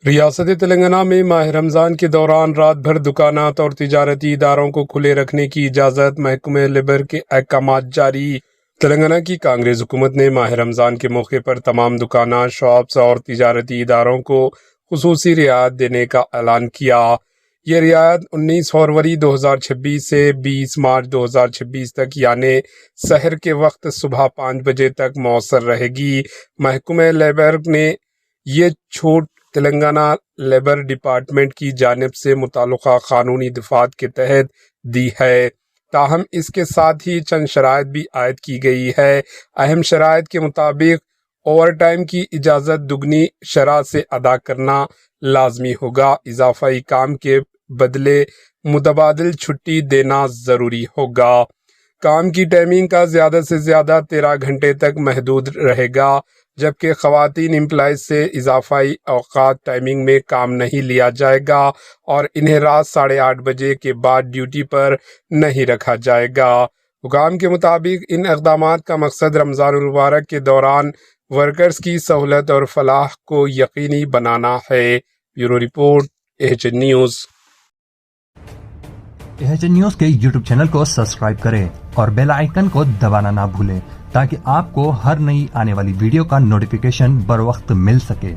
ریاست تلنگانہ میں ماہ رمضان کے دوران رات بھر دکانات اور تجارتی اداروں کو کھلے رکھنے کی اجازت، محکمہ لیبر کے احکامات جاری۔ تلنگانہ کی کانگریس حکومت نے ماہ رمضان کے موقع پر تمام دکانات، شاپس اور تجارتی اداروں کو خصوصی رعایت دینے کا اعلان کیا۔ یہ رعایت 19 فروری 2026 سے 20 مارچ 2026 تک یعنی سحر کے وقت صبح 5 بجے تک مؤثر رہے گی۔ محکمہ لیبر نے یہ چھوٹ تلنگانہ لیبر ڈپارٹمنٹ کی جانب سے متعلقہ قانونی دفعات کے تحت دی ہے، تاہم اس کے ساتھ ہی چند شرائط بھی عائد کی گئی ہے۔ اہم شرائط کے مطابق اوور ٹائم کی اجازت دگنی شرح سے ادا کرنا لازمی ہوگا، اضافی کام کے بدلے متبادل چھٹی دینا ضروری ہوگا۔ کام کی ٹائمنگ کا زیادہ سے زیادہ 13 گھنٹے تک محدود رہے گا، جبکہ خواتین امپلائیز سے اضافی اوقات ٹائمنگ میں کام نہیں لیا جائے گا اور انہیں رات 8:30 بجے کے بعد ڈیوٹی پر نہیں رکھا جائے گا۔ حکام کے مطابق ان اقدامات کا مقصد رمضان المبارک کے دوران ورکرز کی سہولت اور فلاح کو یقینی بنانا ہے۔ Bureau report AHN news. AHN news کے یوٹیوب چینل کو سبسکرائب کریں اور بیل آئیکن کو دبانا نہ بھولیں تاکہ آپ کو ہر نئی آنے والی ویڈیو کا نوٹیفیکیشن بر وقت مل سکے۔